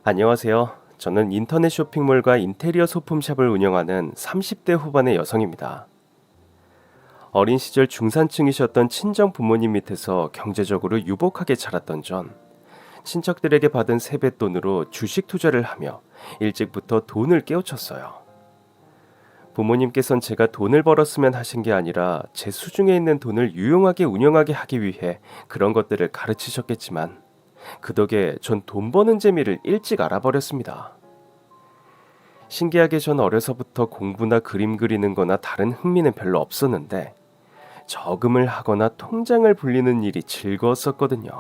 안녕하세요. 저는 인터넷 쇼핑몰과 인테리어 소품샵을 운영하는 30대 후반의 여성입니다. 어린 시절 중산층이셨던 친정 부모님 밑에서 경제적으로 유복하게 자랐던 전, 친척들에게 받은 세뱃돈으로 주식 투자를 하며 일찍부터 돈을 깨우쳤어요. 부모님께선 제가 돈을 벌었으면 하신 게 아니라 제 수중에 있는 돈을 유용하게 운영하게 하기 위해 그런 것들을 가르치셨겠지만 그 덕에 전 돈 버는 재미를 일찍 알아버렸습니다. 신기하게 전 어려서부터 공부나 그림 그리는 거나 다른 흥미는 별로 없었는데 저금을 하거나 통장을 불리는 일이 즐거웠었거든요.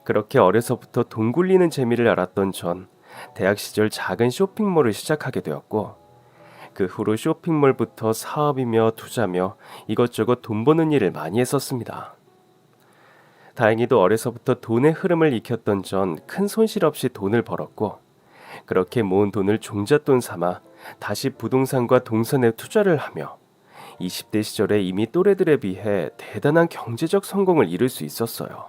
그렇게 어려서부터 돈 굴리는 재미를 알았던 전 대학 시절 작은 쇼핑몰을 시작하게 되었고 그 후로 쇼핑몰부터 사업이며 투자며 이것저것 돈 버는 일을 많이 했었습니다. 다행히도 어려서부터 돈의 흐름을 익혔던 전 큰 손실 없이 돈을 벌었고 그렇게 모은 돈을 종잣돈 삼아 다시 부동산과 동산에 투자를 하며 20대 시절에 이미 또래들에 비해 대단한 경제적 성공을 이룰 수 있었어요.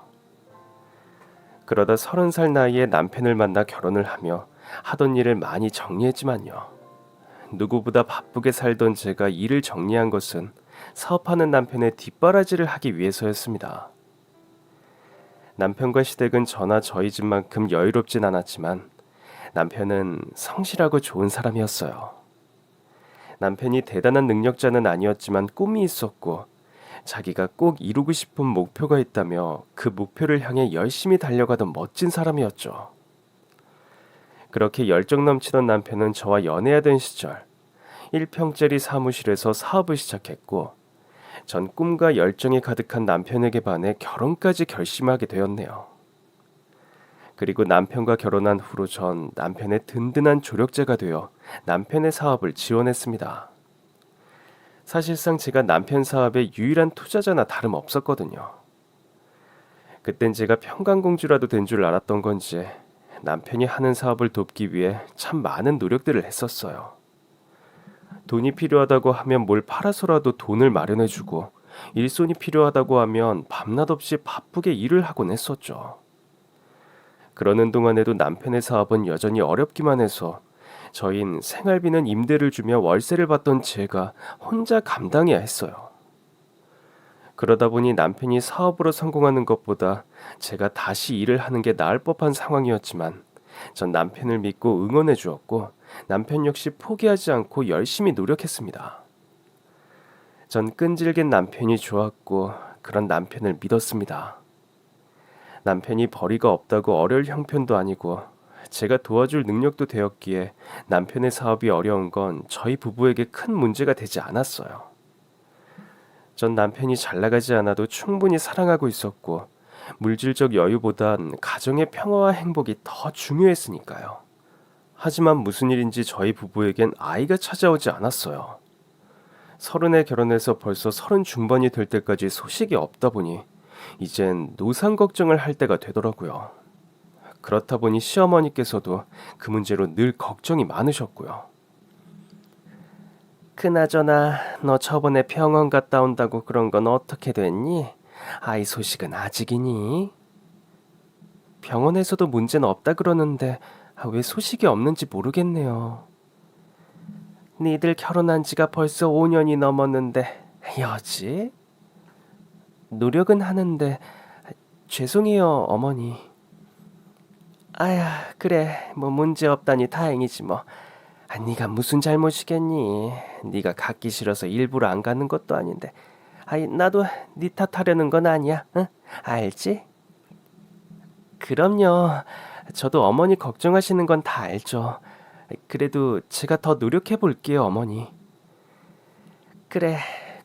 그러다 30살 나이에 남편을 만나 결혼을 하며 하던 일을 많이 정리했지만요. 누구보다 바쁘게 살던 제가 일을 정리한 것은 사업하는 남편의 뒷바라지를 하기 위해서였습니다. 남편과 시댁은 저나 저희 집만큼 여유롭진 않았지만 남편은 성실하고 좋은 사람이었어요. 남편이 대단한 능력자는 아니었지만 꿈이 있었고 자기가 꼭 이루고 싶은 목표가 있다며 그 목표를 향해 열심히 달려가던 멋진 사람이었죠. 그렇게 열정 넘치던 남편은 저와 연애하던 시절 1평짜리 사무실에서 사업을 시작했고 전 꿈과 열정이 가득한 남편에게 반해 결혼까지 결심하게 되었네요. 그리고 남편과 결혼한 후로 전 남편의 든든한 조력자가 되어 남편의 사업을 지원했습니다. 사실상 제가 남편 사업의 유일한 투자자나 다름없었거든요. 그땐 제가 평강공주라도 된 줄 알았던 건지 남편이 하는 사업을 돕기 위해 참 많은 노력들을 했었어요. 돈이 필요하다고 하면 뭘 팔아서라도 돈을 마련해주고 일손이 필요하다고 하면 밤낮 없이 바쁘게 일을 하곤 했었죠. 그러는 동안에도 남편의 사업은 여전히 어렵기만 해서 저흰 생활비는 임대를 주며 월세를 받던 제가 혼자 감당해야 했어요. 그러다 보니 남편이 사업으로 성공하는 것보다 제가 다시 일을 하는 게 나을 법한 상황이었지만 전 남편을 믿고 응원해 주었고 남편 역시 포기하지 않고 열심히 노력했습니다. 전 끈질긴 남편이 좋았고 그런 남편을 믿었습니다. 남편이 벌이가 없다고 어려울 형편도 아니고 제가 도와줄 능력도 되었기에 남편의 사업이 어려운 건 저희 부부에게 큰 문제가 되지 않았어요. 전 남편이 잘 나가지 않아도 충분히 사랑하고 있었고 물질적 여유보단 가정의 평화와 행복이 더 중요했으니까요. 하지만 무슨 일인지 저희 부부에겐 아이가 찾아오지 않았어요. 30에 결혼해서 벌써 30 중반이 될 때까지 소식이 없다 보니 이젠 노산 걱정을 할 때가 되더라고요. 그렇다 보니 시어머니께서도 그 문제로 늘 걱정이 많으셨고요. 그나저나 너 저번에 병원 갔다 온다고 그런 건 어떻게 됐니? 아이 소식은 아직이니? 병원에서도 문제는 없다 그러는데 왜 소식이 없는지 모르겠네요. 니들 결혼한 지가 벌써 5년이 넘었는데 여지? 노력은 하는데 죄송해요 어머니. 아야 그래 뭐 문제 없다니 다행이지 뭐. 네가 무슨 잘못이겠니? 네가 갖기 싫어서 일부러 안 가는 것도 아닌데. 나도 네 탓하려는 건 아니야. 응? 알지? 그럼요. 저도 어머니 걱정하시는 건 다 알죠. 그래도 제가 더 노력해 볼게요, 어머니. 그래,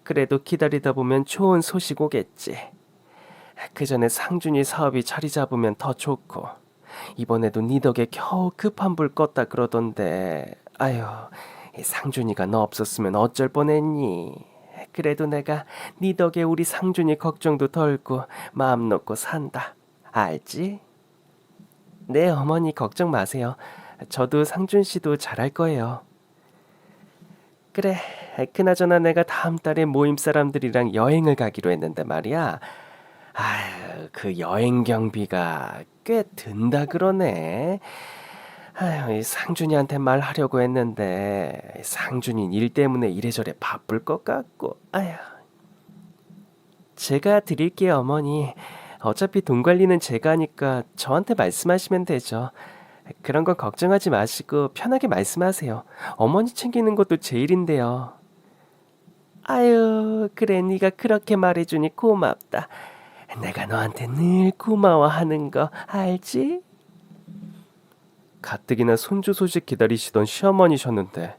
그래도 기다리다 보면 좋은 소식 오겠지. 그 전에 상준이 사업이 자리 잡으면 더 좋고 이번에도 네 덕에 겨우 급한 불 껐다 그러던데 아유 상준이가 너 없었으면 어쩔 뻔했니. 그래도 내가 네 덕에 우리 상준이 걱정도 덜고 마음 놓고 산다. 알지? 네 어머니 걱정 마세요. 저도 상준 씨도 잘할 거예요. 그래, 그나저나 내가 다음 달에 모임 사람들이랑 여행을 가기로 했는데 말이야. 아휴, 그 여행 경비가 꽤 든다 그러네. 아휴, 이 상준이한테 말하려고 했는데 상준이 일 때문에 이래저래 바쁠 것 같고. 아휴. 제가 드릴게요, 어머니. 어차피 돈 관리는 제가 하니까 저한테 말씀하시면 되죠. 그런 건 걱정하지 마시고 편하게 말씀하세요. 어머니 챙기는 것도 제 일인데요. 아유, 그래, 네가 그렇게 말해주니 고맙다. 내가 너한테 늘 고마워하는 거 알지? 가뜩이나 손주 소식 기다리시던 시어머니셨는데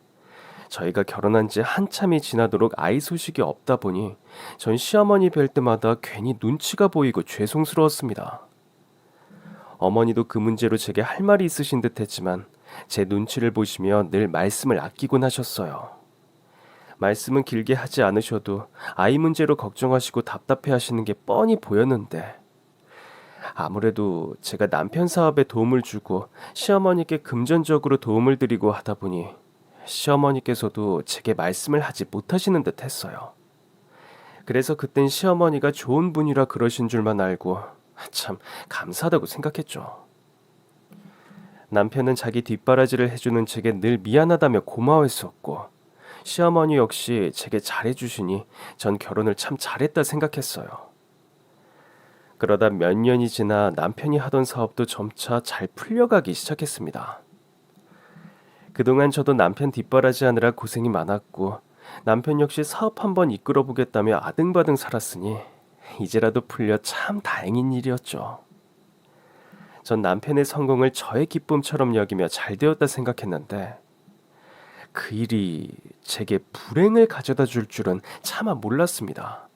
저희가 결혼한 지 한참이 지나도록 아이 소식이 없다 보니 전 시어머니 뵐 때마다 괜히 눈치가 보이고 죄송스러웠습니다. 어머니도 그 문제로 제게 할 말이 있으신 듯 했지만 제 눈치를 보시며 늘 말씀을 아끼곤 하셨어요. 말씀은 길게 하지 않으셔도 아이 문제로 걱정하시고 답답해 하시는 게 뻔히 보였는데 아무래도 제가 남편 사업에 도움을 주고 시어머니께 금전적으로 도움을 드리고 하다 보니 시어머니께서도 제게 말씀을 하지 못하시는 듯 했어요. 그래서 그땐 시어머니가 좋은 분이라 그러신 줄만 알고 참 감사하다고 생각했죠. 남편은 자기 뒷바라지를 해주는 제게 늘 미안하다며 고마워했었고 시어머니 역시 제게 잘해주시니 전 결혼을 참 잘했다 생각했어요. 그러다 몇 년이 지나 남편이 하던 사업도 점차 잘 풀려가기 시작했습니다. 그동안 저도 남편 뒷바라지 하느라 고생이 많았고 남편 역시 사업 한번 이끌어 보겠다며 아등바등 살았으니 이제라도 풀려 참 다행인 일이었죠. 전 남편의 성공을 저의 기쁨처럼 여기며 잘 되었다 생각했는데 그 일이 제게 불행을 가져다 줄 줄은 차마 몰랐습니다.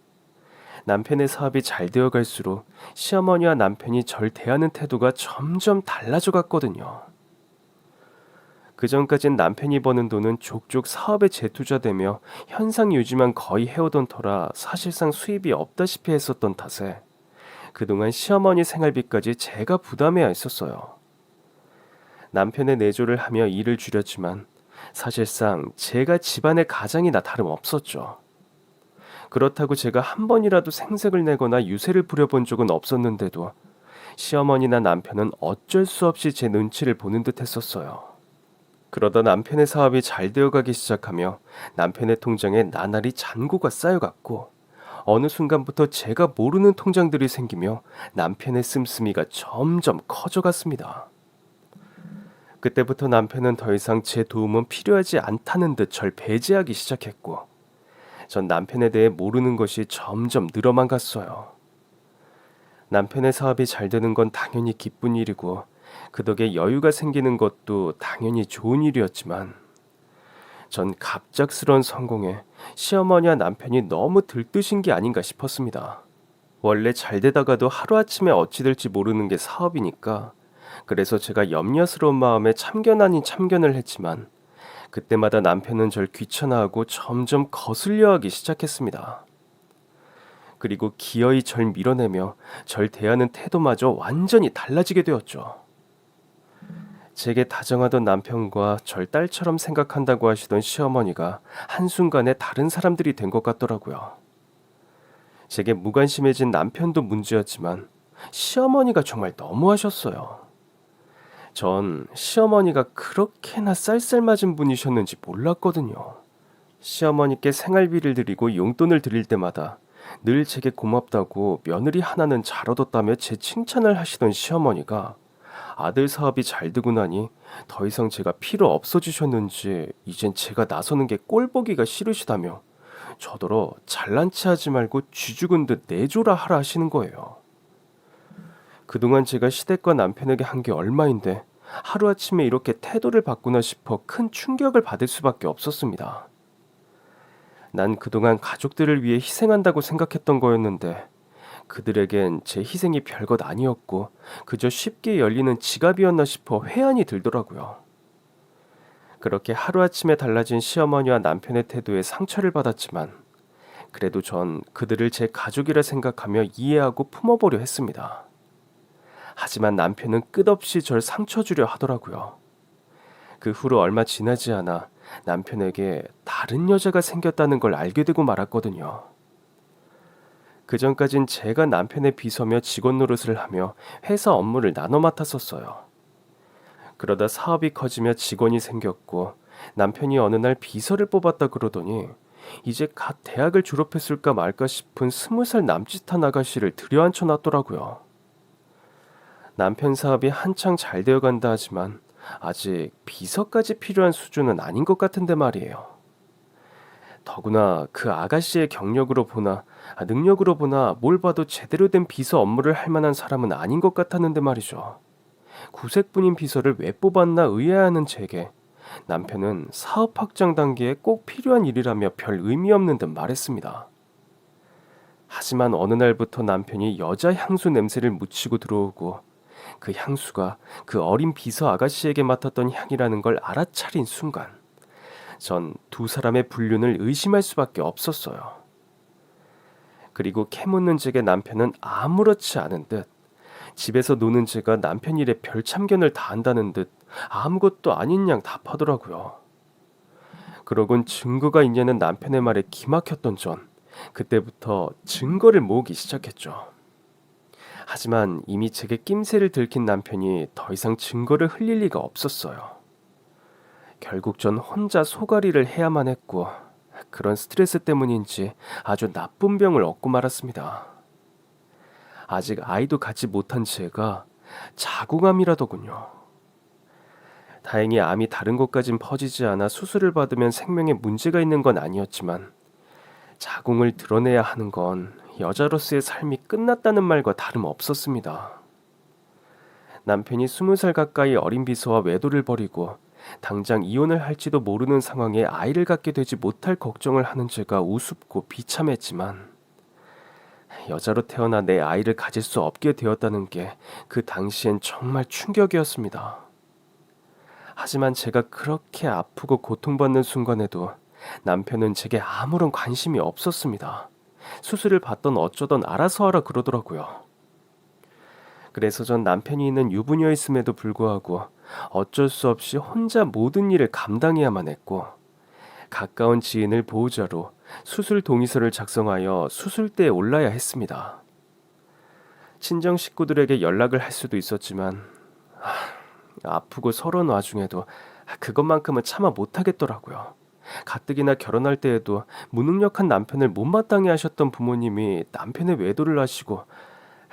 남편의 사업이 잘 되어 갈수록 시어머니와 남편이 절 대하는 태도가 점점 달라져 갔거든요. 그전까진 남편이 버는 돈은 족족 사업에 재투자되며 현상 유지만 거의 해오던 터라 사실상 수입이 없다시피 했었던 탓에 그동안 시어머니 생활비까지 제가 부담해야 했었어요. 남편의 내조를 하며 일을 줄였지만 사실상 제가 집안의 가장이나 다름없었죠. 그렇다고 제가 한 번이라도 생색을 내거나 유세를 부려본 적은 없었는데도 시어머니나 남편은 어쩔 수 없이 제 눈치를 보는 듯 했었어요. 그러다 남편의 사업이 잘 되어가기 시작하며 남편의 통장에 나날이 잔고가 쌓여갔고 어느 순간부터 제가 모르는 통장들이 생기며 남편의 씀씀이가 점점 커져갔습니다. 그때부터 남편은 더 이상 제 도움은 필요하지 않다는 듯 절 배제하기 시작했고 전 남편에 대해 모르는 것이 점점 늘어만 갔어요. 남편의 사업이 잘 되는 건 당연히 기쁜 일이고 그 덕에 여유가 생기는 것도 당연히 좋은 일이었지만 전 갑작스러운 성공에 시어머니와 남편이 너무 들뜨신 게 아닌가 싶었습니다. 원래 잘 되다가도 하루아침에 어찌 될지 모르는 게 사업이니까 그래서 제가 염려스러운 마음에 참견 아닌 참견을 했지만 그때마다 남편은 절 귀찮아하고 점점 거슬려하기 시작했습니다. 그리고 기어이 절 밀어내며 절 대하는 태도마저 완전히 달라지게 되었죠. 제게 다정하던 남편과 절 딸처럼 생각한다고 하시던 시어머니가 한순간에 다른 사람들이 된 것 같더라고요. 제게 무관심해진 남편도 문제였지만 시어머니가 정말 너무하셨어요. 전 시어머니가 그렇게나 쌀쌀맞은 분이셨는지 몰랐거든요. 시어머니께 생활비를 드리고 용돈을 드릴 때마다 늘 제게 고맙다고 며느리 하나는 잘 얻었다며 제 칭찬을 하시던 시어머니가 아들 사업이 잘 되고 나니 더 이상 제가 필요 없어지셨는지 이젠 제가 나서는 게 꼴보기가 싫으시다며 저더러 잘난 체 하지 말고 쥐죽은 듯 내조라 하라 하시는 거예요. 그동안 제가 시댁과 남편에게 한 게 얼마인데 하루아침에 이렇게 태도를 바꾸나 싶어 큰 충격을 받을 수밖에 없었습니다. 난 그동안 가족들을 위해 희생한다고 생각했던 거였는데 그들에겐 제 희생이 별것 아니었고 그저 쉽게 열리는 지갑이었나 싶어 회한이 들더라고요. 그렇게 하루아침에 달라진 시어머니와 남편의 태도에 상처를 받았지만 그래도 전 그들을 제 가족이라 생각하며 이해하고 품어보려 했습니다. 하지만 남편은 끝없이 절 상처 주려 하더라고요. 그 후로 얼마 지나지 않아 남편에게 다른 여자가 생겼다는 걸 알게 되고 말았거든요. 그전까진 제가 남편의 비서며 직원 노릇을 하며 회사 업무를 나눠 맡았었어요. 그러다 사업이 커지며 직원이 생겼고 남편이 어느 날 비서를 뽑았다 그러더니 이제 갓 대학을 졸업했을까 말까 싶은 20살 남짓한 아가씨를 들여앉혀 놨더라고요. 남편 사업이 한창 잘 되어간다 하지만 아직 비서까지 필요한 수준은 아닌 것 같은데 말이에요. 더구나 그 아가씨의 능력으로 보나 뭘 봐도 제대로 된 비서 업무를 할 만한 사람은 아닌 것 같았는데 말이죠. 구색분인 비서를 왜 뽑았나 의아해하는 제게 남편은 사업 확장 단계에 꼭 필요한 일이라며 별 의미 없는 듯 말했습니다. 하지만 어느 날부터 남편이 여자 향수 냄새를 묻히고 들어오고 그 향수가 그 어린 비서 아가씨에게 맡았던 향이라는 걸 알아차린 순간 전 두 사람의 불륜을 의심할 수밖에 없었어요. 그리고 캐묻는 제게 남편은 아무렇지 않은 듯 집에서 노는 제가 남편 일에 별 참견을 다 한다는 듯 아무것도 아닌 양 답하더라고요. 그러곤 증거가 있냐는 남편의 말에 기막혔던 전 그때부터 증거를 모으기 시작했죠. 하지만 이미 제게 낌새를 들킨 남편이 더 이상 증거를 흘릴 리가 없었어요. 결국 전 혼자 소가리를 해야만 했고 그런 스트레스 때문인지 아주 나쁜 병을 얻고 말았습니다. 아직 아이도 갖지 못한 제가 자궁암이라더군요. 다행히 암이 다른 곳까진 퍼지지 않아 수술을 받으면 생명에 문제가 있는 건 아니었지만 자궁을 드러내야 하는 건 여자로서의 삶이 끝났다는 말과 다름없었습니다. 남편이 20살 가까이 어린 비서와 외도를 벌이고 당장 이혼을 할지도 모르는 상황에 아이를 갖게 되지 못할 걱정을 하는 제가 우습고 비참했지만 여자로 태어나 내 아이를 가질 수 없게 되었다는 게 그 당시엔 정말 충격이었습니다. 하지만 제가 그렇게 아프고 고통받는 순간에도 남편은 제게 아무런 관심이 없었습니다. 수술을 받던 어쩌던 알아서 하라 그러더라고요. 그래서 전 남편이 있는 유부녀였음에도 불구하고 어쩔 수 없이 혼자 모든 일을 감당해야만 했고 가까운 지인을 보호자로 수술 동의서를 작성하여 수술대에 올라야 했습니다. 친정 식구들에게 연락을 할 수도 있었지만 아프고 서러운 와중에도 그것만큼은 참아 못하겠더라고요. 가뜩이나 결혼할 때에도 무능력한 남편을 못마땅해 하셨던 부모님이 남편의 외도를 하시고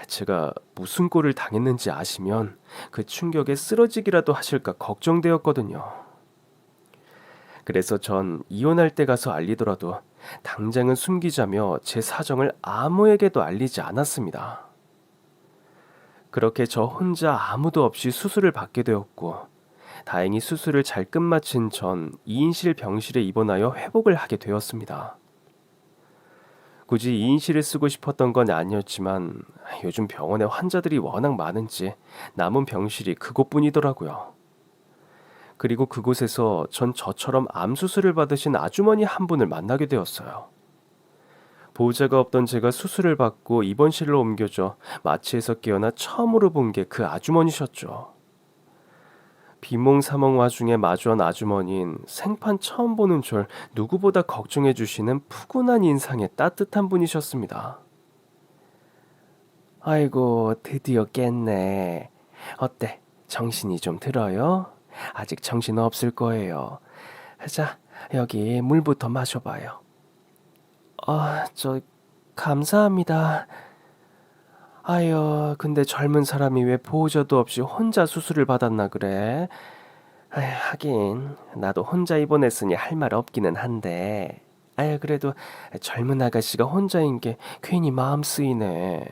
제가 무슨 꼴을 당했는지 아시면 그 충격에 쓰러지기라도 하실까 걱정되었거든요. 그래서 전 이혼할 때 가서 알리더라도 당장은 숨기자며 제 사정을 아무에게도 알리지 않았습니다. 그렇게 저 혼자 아무도 없이 수술을 받게 되었고 다행히 수술을 잘 끝마친 전 2인실 병실에 입원하여 회복을 하게 되었습니다. 굳이 2인실을 쓰고 싶었던 건 아니었지만 요즘 병원에 환자들이 워낙 많은지 남은 병실이 그곳뿐이더라고요. 그리고 그곳에서 전 저처럼 암 수술을 받으신 아주머니 한 분을 만나게 되었어요. 보호자가 없던 제가 수술을 받고 입원실로 옮겨져 마취에서 깨어나 처음으로 본 게 그 아주머니셨죠. 비몽사몽 와중에 마주한 아주머니는 생판 처음 보는 절 누구보다 걱정해 주시는 푸근한 인상의 따뜻한 분이셨습니다. 아이고, 드디어 깼네. 어때? 정신이 좀 들어요? 아직 정신 없을 거예요. 자, 여기 물부터 마셔봐요. 감사합니다. 아유, 근데 젊은 사람이 왜 보호자도 없이 혼자 수술을 받았나 그래? 아유, 하긴 나도 혼자 입원했으니 할 말 없기는 한데. 아유, 그래도 젊은 아가씨가 혼자인 게 괜히 마음 쓰이네.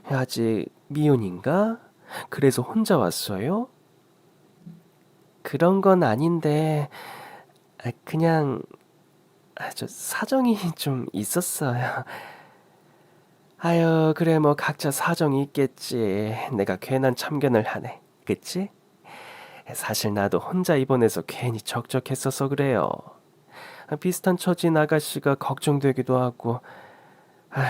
아직 미혼인가? 그래서 혼자 왔어요? 그런 건 아닌데 그냥 저 사정이 좀 있었어요. 아유, 그래 뭐 각자 사정이 있겠지. 내가 괜한 참견을 하네. 그치? 사실 나도 혼자 입원해서 괜히 적적했어서 그래요. 비슷한 처진 아가씨가 걱정되기도 하고 아휴,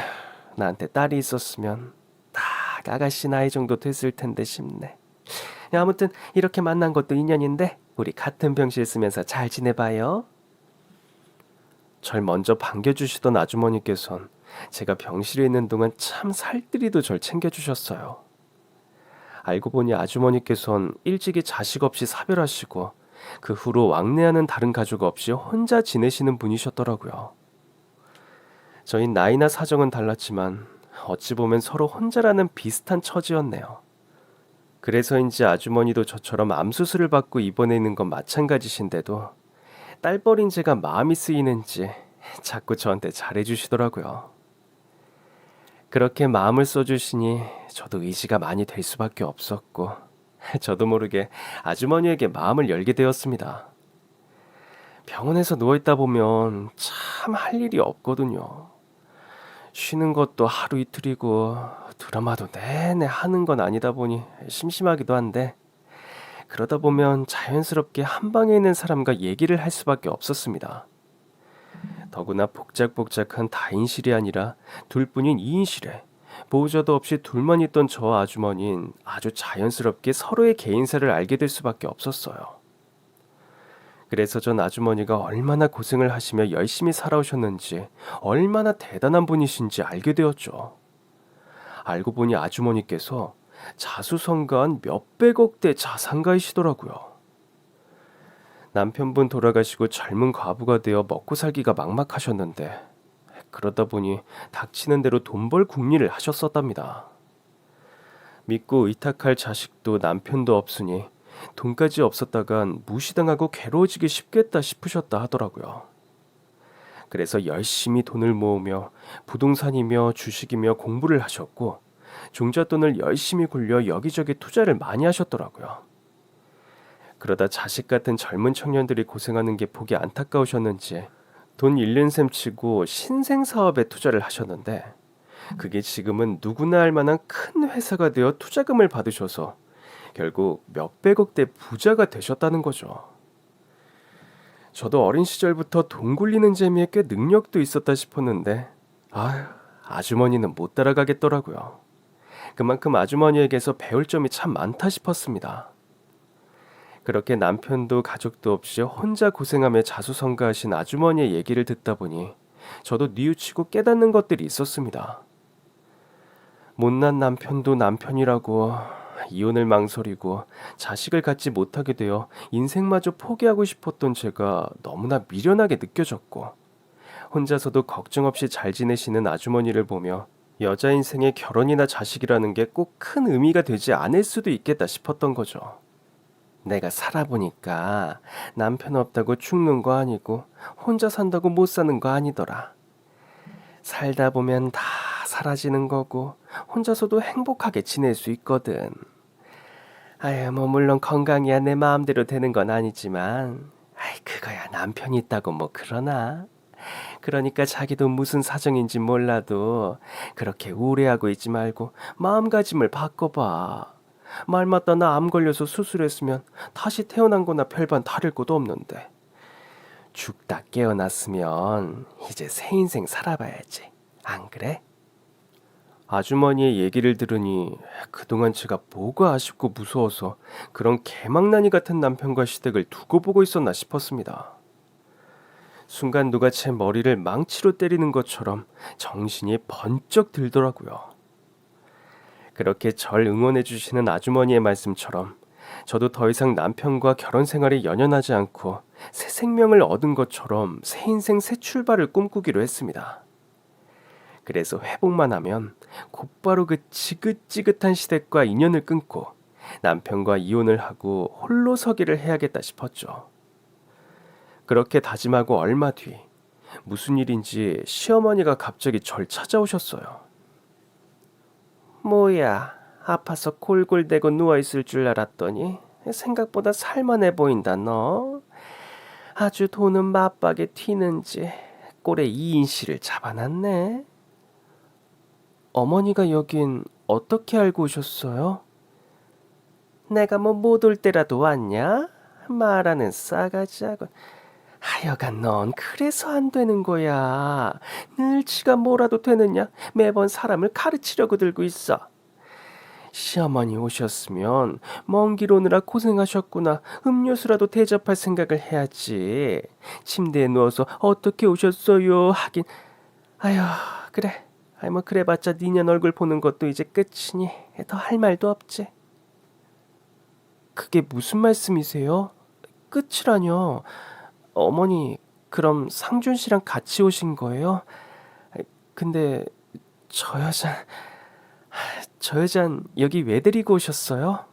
나한테 딸이 있었으면 딱 아가씨 나이 정도 됐을 텐데 싶네. 아무튼 이렇게 만난 것도 인연인데 우리 같은 병실 쓰면서 잘 지내봐요. 절 먼저 반겨주시던 아주머니께선 제가 병실에 있는 동안 참 살뜰히도 절 챙겨주셨어요. 알고 보니 아주머니께선 일찍이 자식 없이 사별하시고 그 후로 왕래하는 다른 가족 없이 혼자 지내시는 분이셨더라고요. 저희 나이나 사정은 달랐지만 어찌 보면 서로 혼자라는 비슷한 처지였네요. 그래서인지 아주머니도 저처럼 암수술을 받고 입원해 있는 건 마찬가지신데도 딸버린 제가 마음이 쓰이는지 자꾸 저한테 잘해주시더라고요. 그렇게 마음을 써주시니 저도 의지가 많이 될 수밖에 없었고 저도 모르게 아주머니에게 마음을 열게 되었습니다. 병원에서 누워있다 보면 참 할 일이 없거든요. 쉬는 것도 하루 이틀이고 드라마도 내내 하는 건 아니다 보니 심심하기도 한데 그러다 보면 자연스럽게 한 방에 있는 사람과 얘기를 할 수밖에 없었습니다. 더구나 복작복작한 다인실이 아니라 둘뿐인 2인실에 보호자도 없이 둘만 있던 저 아주머니는 아주 자연스럽게 서로의 개인사를 알게 될 수밖에 없었어요. 그래서 전 아주머니가 얼마나 고생을 하시며 열심히 살아오셨는지 얼마나 대단한 분이신지 알게 되었죠. 알고 보니 아주머니께서 자수성가한 몇백억대 자산가이시더라고요. 남편분 돌아가시고 젊은 과부가 되어 먹고 살기가 막막하셨는데 그러다 보니 닥치는 대로 돈 벌 궁리를 하셨었답니다. 믿고 의탁할 자식도 남편도 없으니 돈까지 없었다간 무시당하고 괴로워지기 쉽겠다 싶으셨다 하더라고요. 그래서 열심히 돈을 모으며 부동산이며 주식이며 공부를 하셨고 종잣돈을 열심히 굴려 여기저기 투자를 많이 하셨더라고요. 그러다 자식 같은 젊은 청년들이 고생하는 게 보기 안타까우셨는지 돈 잃는 셈 치고 신생사업에 투자를 하셨는데 그게 지금은 누구나 알 만한 큰 회사가 되어 투자금을 받으셔서 결국 몇백억대 부자가 되셨다는 거죠. 저도 어린 시절부터 돈 굴리는 재미에 꽤 능력도 있었다 싶었는데 아주머니는 못 따라가겠더라고요. 그만큼 아주머니에게서 배울 점이 참 많다 싶었습니다. 그렇게 남편도 가족도 없이 혼자 고생하며 자수성가하신 아주머니의 얘기를 듣다 보니 저도 뉘우치고 깨닫는 것들이 있었습니다. 못난 남편도 남편이라고 이혼을 망설이고 자식을 갖지 못하게 되어 인생마저 포기하고 싶었던 제가 너무나 미련하게 느껴졌고 혼자서도 걱정 없이 잘 지내시는 아주머니를 보며 여자 인생에 결혼이나 자식이라는 게 꼭 큰 의미가 되지 않을 수도 있겠다 싶었던 거죠. 내가 살아보니까 남편 없다고 죽는 거 아니고 혼자 산다고 못 사는 거 아니더라. 살다 보면 다 사라지는 거고 혼자서도 행복하게 지낼 수 있거든. 뭐 물론 건강이야 내 마음대로 되는 건 아니지만 그거야 남편이 있다고 뭐 그러나. 그러니까 자기도 무슨 사정인지 몰라도 그렇게 우울해하고 있지 말고 마음가짐을 바꿔봐. 말 맞다 나 암 걸려서 수술했으면 다시 태어난 거나 별반 다를 것도 없는데 죽다 깨어났으면 이제 새 인생 살아봐야지. 안 그래? 아주머니의 얘기를 들으니 그동안 제가 뭐가 아쉽고 무서워서 그런 개망나니 같은 남편과 시댁을 두고 보고 있었나 싶었습니다. 순간 누가 제 머리를 망치로 때리는 것처럼 정신이 번쩍 들더라고요. 그렇게 절 응원해 주시는 아주머니의 말씀처럼 저도 더 이상 남편과 결혼 생활에 연연하지 않고 새 생명을 얻은 것처럼 새 인생 새 출발을 꿈꾸기로 했습니다. 그래서 회복만 하면 곧바로 그 지긋지긋한 시댁과 인연을 끊고 남편과 이혼을 하고 홀로 서기를 해야겠다 싶었죠. 그렇게 다짐하고 얼마 뒤 무슨 일인지 시어머니가 갑자기 절 찾아오셨어요. 뭐야, 아파서 골골대고 누워있을 줄 알았더니 생각보다 살만해 보인다 너. 아주 돈은 맞박에 튀는지 꼴에 2인실을 잡아놨네. 어머니가 여긴 어떻게 알고 오셨어요? 내가 뭐 못 올 때라도 왔냐? 말하는 싸가지하고. 하여간 넌 그래서 안 되는 거야. 늘 지가 뭐라도 되느냐 매번 사람을 가르치려고 들고 있어. 시어머니 오셨으면 먼 길 오느라 고생하셨구나. 음료수라도 대접할 생각을 해야지. 침대에 누워서 어떻게 오셨어요? 하긴 아휴 그래. 아이 뭐 그래봤자 니년 얼굴 보는 것도 이제 끝이니 더 할 말도 없지. 그게 무슨 말씀이세요? 끝이라뇨. 어머니 그럼 상준 씨랑 같이 오신 거예요? 근데 저 여자 저 여잔 여기 왜 데리고 오셨어요?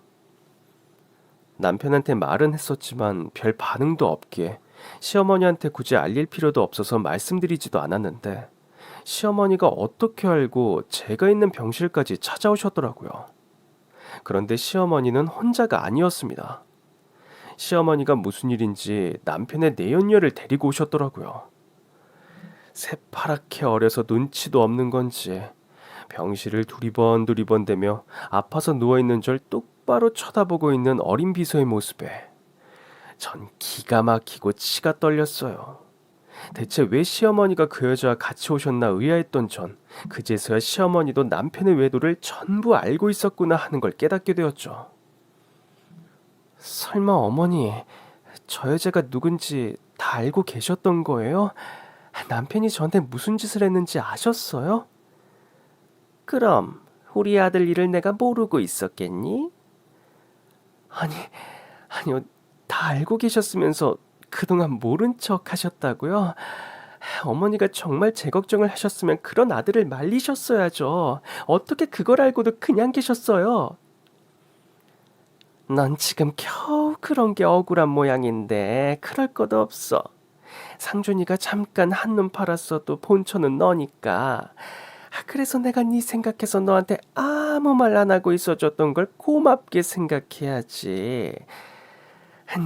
남편한테 말은 했었지만 별 반응도 없기에 시어머니한테 굳이 알릴 필요도 없어서 말씀드리지도 않았는데 시어머니가 어떻게 알고 제가 있는 병실까지 찾아오셨더라고요. 그런데 시어머니는 혼자가 아니었습니다. 시어머니가 무슨 일인지 남편의 내연녀를 데리고 오셨더라고요. 새파랗게 어려서 눈치도 없는 건지 병실을 두리번 대며 아파서 누워있는 절 똑바로 쳐다보고 있는 어린 비서의 모습에 전 기가 막히고 치가 떨렸어요. 대체 왜 시어머니가 그 여자와 같이 오셨나 의아했던 전 그제서야 시어머니도 남편의 외도를 전부 알고 있었구나 하는 걸 깨닫게 되었죠. 설마 어머니 저 여자가 누군지 다 알고 계셨던 거예요? 남편이 저한테 무슨 짓을 했는지 아셨어요? 그럼 우리 아들 일을 내가 모르고 있었겠니? 아니요, 다 알고 계셨으면서 그동안 모른 척 하셨다고요? 어머니가 정말 제 걱정을 하셨으면 그런 아들을 말리셨어야죠. 어떻게 그걸 알고도 그냥 계셨어요? 넌 지금 겨우 그런 게 억울한 모양인데 그럴 것도 없어. 상준이가 잠깐 한눈 팔았어도 본처는 너니까. 그래서 내가 네 생각해서 너한테 아무 말 안 하고 있어줬던 걸 고맙게 생각해야지.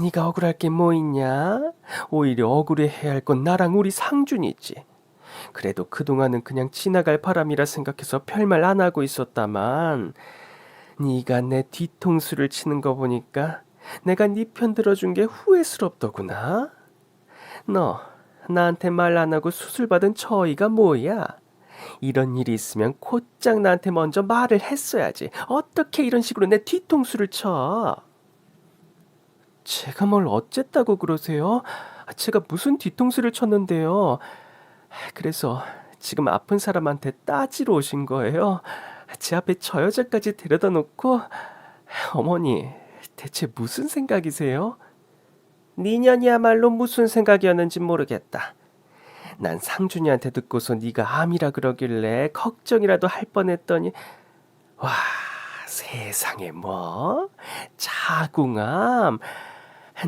네가 억울할 게 뭐 있냐? 오히려 억울해해야 할 건 나랑 우리 상준이지. 그래도 그동안은 그냥 지나갈 바람이라 생각해서 별말 안 하고 있었다만 네가 내 뒤통수를 치는 거 보니까 내가 네 편 들어준 게 후회스럽더구나. 너 나한테 말 안 하고 수술받은 처이가 뭐야? 이런 일이 있으면 곧장 나한테 먼저 말을 했어야지. 어떻게 이런 식으로 내 뒤통수를 쳐? 제가 뭘 어쨌다고 그러세요? 제가 무슨 뒤통수를 쳤는데요? 그래서 지금 아픈 사람한테 따지러 오신 거예요? 제 앞에 저 여자까지 데려다 놓고 어머니 대체 무슨 생각이세요? 니년이야말로 무슨 생각이었는지 모르겠다. 난 상준이한테 듣고서 네가 암이라 그러길래 걱정이라도 할 뻔했더니 와 세상에 뭐 자궁암.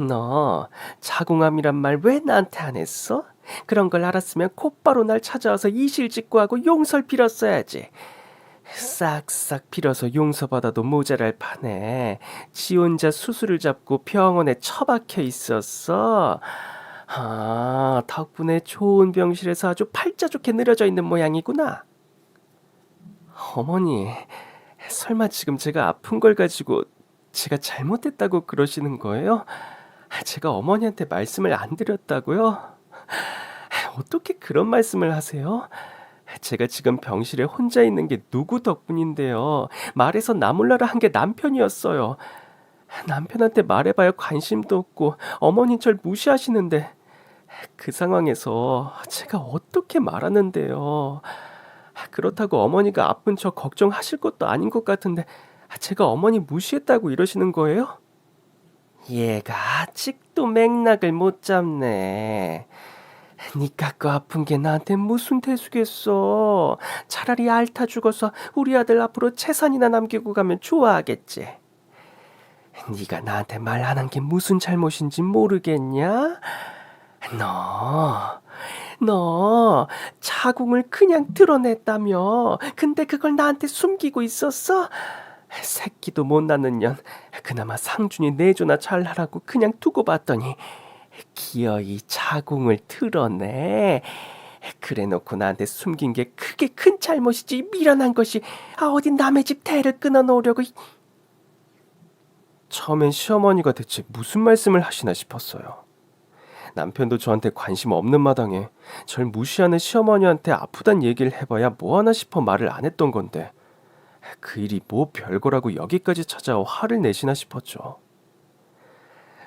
너 자궁암이란 말 왜 나한테 안 했어? 그런 걸 알았으면 곧바로 날 찾아와서 이실직고하고 용서를 빌었어야지. 싹싹 빌어서 용서받아도 모자랄 판에 지 혼자 수술을 잡고 병원에 처박혀 있었어. 아, 덕분에 좋은 병실에서 아주 팔자 좋게 늘어져 있는 모양이구나. 어머니, 설마 지금 제가 아픈 걸 가지고 제가 잘못했다고 그러시는 거예요? 제가 어머니한테 말씀을 안 드렸다고요? 어떻게 그런 말씀을 하세요? 제가 지금 병실에 혼자 있는 게 누구 덕분인데요. 말해서 나 몰라라 한 게 남편이었어요. 남편한테 말해봐야 관심도 없고 어머니 절 무시하시는데 그 상황에서 제가 어떻게 말하는데요. 그렇다고 어머니가 아픈 척 걱정하실 것도 아닌 것 같은데 제가 어머니 무시했다고 이러시는 거예요? 얘가 아직도 맥락을 못 잡네. 니 깎고 아픈 게 나한테 무슨 대수겠어. 차라리 앓다 죽어서 우리 아들 앞으로 재산이나 남기고 가면 좋아하겠지. 네가 나한테 말 안 한 게 무슨 잘못인지 모르겠냐? 너 자궁을 그냥 드러냈다며. 근데 그걸 나한테 숨기고 있었어? 새끼도 못 낳는 년 그나마 상준이 내조나 잘하라고 그냥 두고 봤더니 기어이 자궁을 드러내. 그래놓고 나한테 숨긴 게 그게 큰 잘못이지 미련한 것이 어디 남의 집 대를 끊어놓으려고. 처음엔 시어머니가 대체 무슨 말씀을 하시나 싶었어요. 남편도 저한테 관심 없는 마당에 절 무시하는 시어머니한테 아프단 얘기를 해봐야 뭐하나 싶어 말을 안 했던 건데 그 일이 뭐 별거라고 여기까지 찾아와 화를 내시나 싶었죠.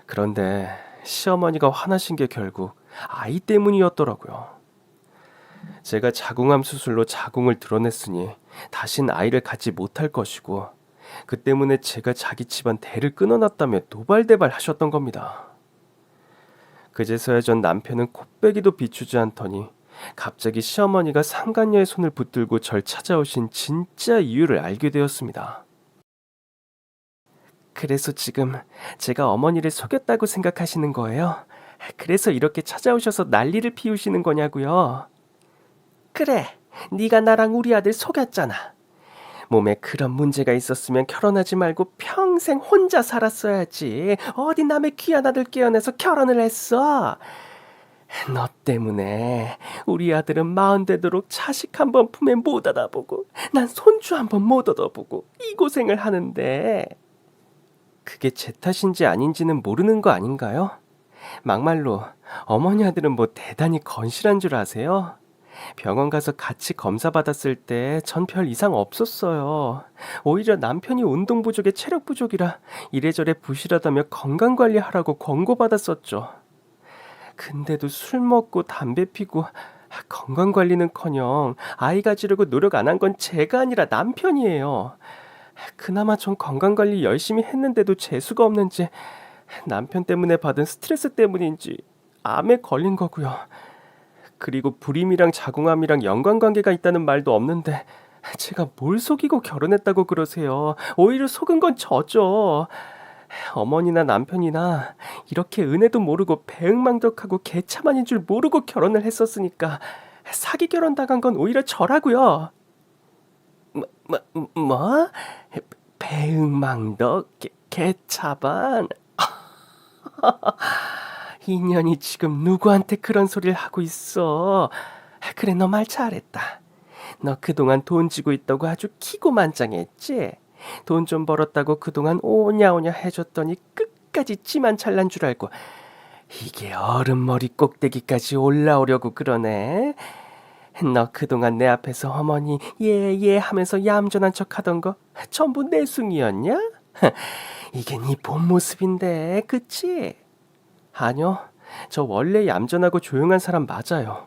그런데 시어머니가 화나신 게 결국 아이 때문이었더라고요. 제가 자궁암 수술로 자궁을 드러냈으니 다신 아이를 갖지 못할 것이고, 그 때문에 제가 자기 집안 대를 끊어놨다며 노발대발 하셨던 겁니다. 그제서야 전 남편은 코빼기도 비추지 않더니 갑자기 시어머니가 상간녀의 손을 붙들고 절 찾아오신 진짜 이유를 알게 되었습니다. 그래서 지금 제가 어머니를 속였다고 생각하시는 거예요? 그래서 이렇게 찾아오셔서 난리를 피우시는 거냐고요? 그래, 네가 나랑 우리 아들 속였잖아. 몸에 그런 문제가 있었으면 결혼하지 말고 평생 혼자 살았어야지. 어디 남의 귀한 아들 깨어내서 결혼을 했어. 너 때문에 우리 아들은 마흔 되도록 자식 한 번 품에 못 안아보고 난 손주 한 번 못 얻어보고 이 고생을 하는데, 그게 제 탓인지 아닌지는 모르는 거 아닌가요? 막말로 어머니 아들은 뭐 대단히 건실한 줄 아세요? 병원 가서 같이 검사 받았을 때 전 별 이상 없었어요. 오히려 남편이 운동 부족에 체력 부족이라 이래저래 부실하다며 건강 관리하라고 권고받았었죠. 근데도 술 먹고 담배 피고 건강 관리는커녕 아이 가지려고 노력 안 한 건 제가 아니라 남편이에요. 그나마 전 건강 관리 열심히 했는데도 재수가 없는지 남편 때문에 받은 스트레스 때문인지 암에 걸린 거고요. 그리고 불임이랑 자궁암이랑 연관관계가 있다는 말도 없는데 제가 뭘 속이고 결혼했다고 그러세요? 오히려 속은 건 저죠. 어머니나 남편이나 이렇게 은혜도 모르고 배응망덕하고 개차반인 줄 모르고 결혼을 했었으니까 사기 결혼 당한 건 오히려 저라고요. 뭐? 배응망덕? 개차반? 인연이 지금 누구한테 그런 소리를 하고 있어? 그래, 너 말 잘했다. 너 그동안 돈 쥐고 있다고 아주 기고만장했지? 돈 좀 벌었다고 그동안 오냐오냐 해줬더니 끝까지 지만 잘난 줄 알고 이게 어른머리 꼭대기까지 올라오려고 그러네. 너 그동안 내 앞에서 어머니 예 하면서 얌전한 척 하던 거 전부 내숭이었냐? 이게 네 본 모습인데, 그치? 아니요, 저 원래 얌전하고 조용한 사람 맞아요.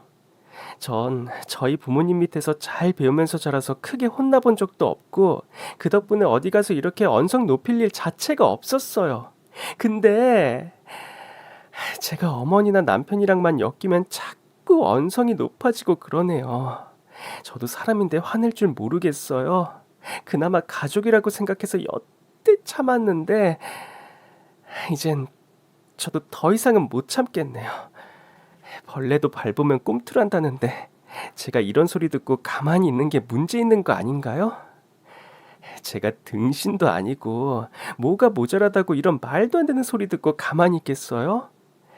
전 저희 부모님 밑에서 잘 배우면서 자라서 크게 혼나본 적도 없고, 그 덕분에 어디 가서 이렇게 언성 높일 일 자체가 없었어요. 근데 제가 어머니나 남편이랑만 엮이면 자꾸 언성이 높아지고 그러네요. 저도 사람인데 화낼 줄 모르겠어요. 그나마 가족이라고 생각해서 여태 참았는데 이젠 저도 더 이상은 못 참겠네요. 벌레도 밟으면 꿈틀한다는데 제가 이런 소리 듣고 가만히 있는 게 문제 있는 거 아닌가요? 제가 등신도 아니고 뭐가 모자라다고 이런 말도 안 되는 소리 듣고 가만히 있겠어요?